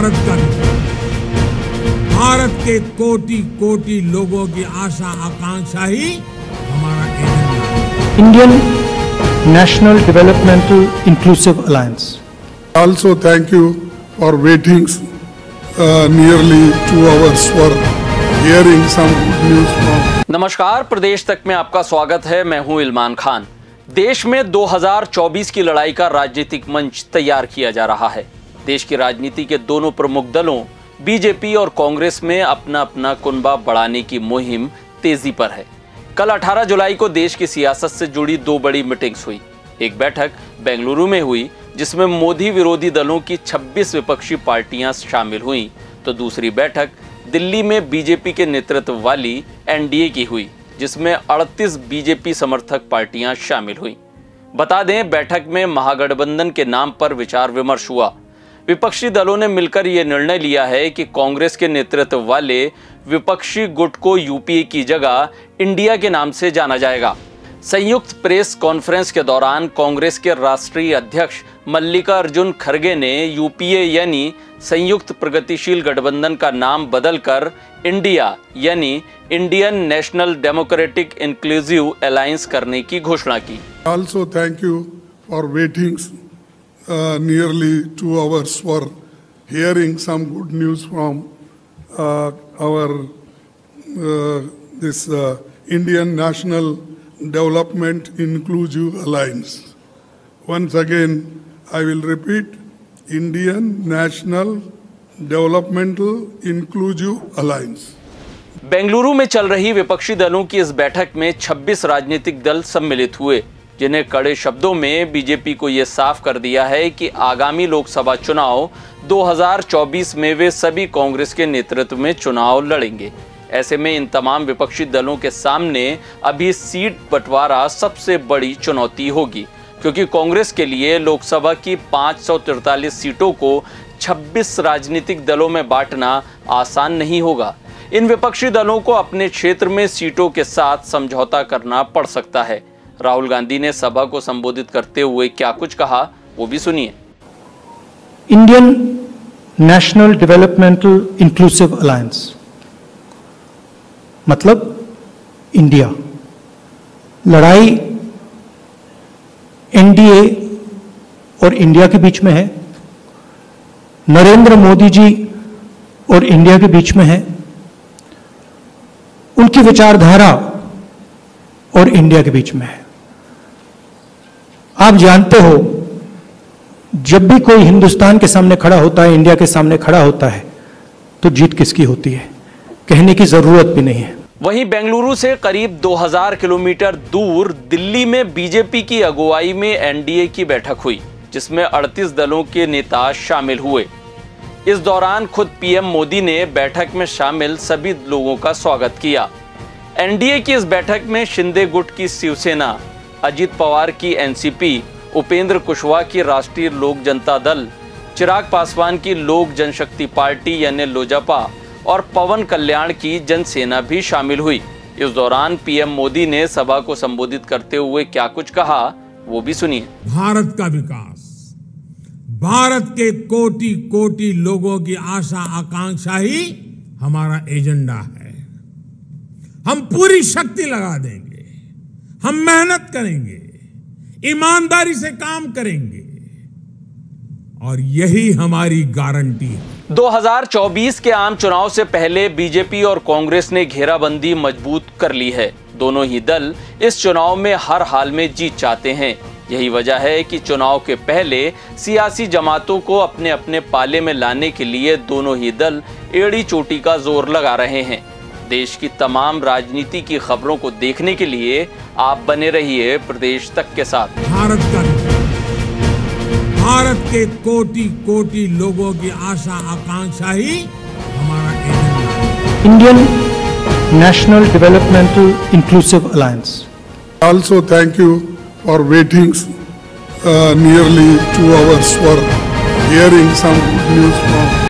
भारत का भारत के कोटि कोटि लोगों की आशा आकांक्षा ही हमारा एजेंडा है। Indian National Developmental Inclusive Alliance. Also thank you for waiting nearly 2 hours for hearing some good news from. नमस्कार, प्रदेश तक में आपका स्वागत है। मैं हूं इल्मान खान। देश में 2024 की लड़ाई का राजनीतिक मंच तैयार किया जा रहा है। देश की राजनीति के दोनों प्रमुख दलों बीजेपी और कांग्रेस में अपना अपना कुनबा बढ़ाने की मुहिम तेजी पर है। कल 18 जुलाई को देश की सियासत से जुड़ी 2 बड़ी मीटिंग्स हुई। एक बैठक बेंगलुरु में हुई जिसमें मोदी विरोधी दलों की 26 विपक्षी पार्टियां शामिल हुईं, तो दूसरी बैठक दिल्ली में बीजेपी के नेतृत्व वाली एनडीए की हुई जिसमें 38 बीजेपी समर्थक पार्टियां शामिल हुईं। बता दें, बैठक में महागठबंधन के नाम पर विचार विमर्श हुआ। विपक्षी दलों ने मिलकर यह निर्णय लिया है कि कांग्रेस के नेतृत्व वाले विपक्षी गुट को यूपीए की जगह इंडिया के नाम से जाना जाएगा। संयुक्त प्रेस कॉन्फ्रेंस के दौरान कांग्रेस के राष्ट्रीय अध्यक्ष मल्लिकार्जुन खड़गे ने यूपीए यानी संयुक्त प्रगतिशील गठबंधन का नाम बदलकर इंडिया यानी Indian national democratic inclusive alliance करने की घोषणा की। Also thank you for waiting nearly 2 hours for hearing some good news from our this Indian National Development Inclusive Alliance. Once again, I will repeat, Indian National Developmental Inclusive Alliance. Bengaluru में चल रही विपक्षी दलों की इस बैठक में 26 राजनीतिक दल सम्मिलित हुए, जिन्हें कड़े शब्दों में बीजेपी को यह साफ कर दिया है कि आगामी लोकसभा चुनाव 2024 में वे सभी कांग्रेस के नेतृत्व में चुनाव लड़ेंगे। ऐसे में इन तमाम विपक्षी दलों के सामने अभी सीट बंटवारा सबसे बड़ी चुनौती होगी, क्योंकि कांग्रेस के लिए लोकसभा की 543 सीटों को 26 राजनीतिक दलों में बांटना आसान नहीं होगा। इन विपक्षी दलों को अपने क्षेत्र में सीटों के साथ समझौता करना पड़ सकता है। राहुल गांधी ने सभा को संबोधित करते हुए क्या कुछ कहा, वो भी सुनिए। Indian National Developmental Inclusive Alliance मतलब इंडिया। लड़ाई एनडीए और इंडिया के बीच में है, नरेंद्र मोदी जी और इंडिया के बीच में है, उनकी विचारधारा और इंडिया के बीच में है। आप जानते हो, जब भी कोई हिंदुस्तान के सामने खड़ा होता है, इंडिया के सामने खड़ा होता है, तो जीत किसकी होती है, कहने की जरूरत भी नहीं है। वहीं बेंगलुरु से करीब 2000 किलोमीटर दूर दिल्ली में बीजेपी की अगुवाई में एनडीए की बैठक हुई, जिसमें 38 दलों के नेता शामिल हुए। इस दौरान खुद पीएम मोदी ने बैठक में शामिल सभी लोगों का स्वागत किया। एनडीए की इस बैठक में शिंदे गुट की शिवसेना, अजित पवार की एनसीपी, उपेंद्र कुशवाहा की राष्ट्रीय लोक जनता दल, चिराग पासवान की लोक जनशक्ति पार्टी यानी लोजपा और पवन कल्याण की जनसेना भी शामिल हुई। इस दौरान पीएम मोदी ने सभा को संबोधित करते हुए क्या कुछ कहा, वो भी सुनिए। भारत का विकास, भारत के कोटि कोटि लोगों की आशा आकांक्षा ही हमारा एजेंडा है। हम पूरी शक्ति लगा देंगे, हम मेहनत करेंगे, ईमानदारी से काम करेंगे और यही हमारी गारंटी है। 2024 के आम चुनाव से पहले बीजेपी और कांग्रेस ने घेराबंदी मजबूत कर ली है। दोनों ही दल इस चुनाव में हर हाल में जीत चाहते हैं। यही वजह है कि चुनाव के पहले सियासी जमातों को अपने अपने पाले में लाने के लिए दोनों ही दल एड़ी चोटी का जोर लगा रहे हैं। देश की तमाम राजनीति की खबरों को देखने के लिए आप बने रहिए प्रदेश तक के साथ। भारत के कोटि कोटि लोगों की आशा आकांक्षा ही हमारा एजेंडा है। Indian national developmental inclusive alliance. Also thank you for waiting nearly 2 hours for hearing some good news from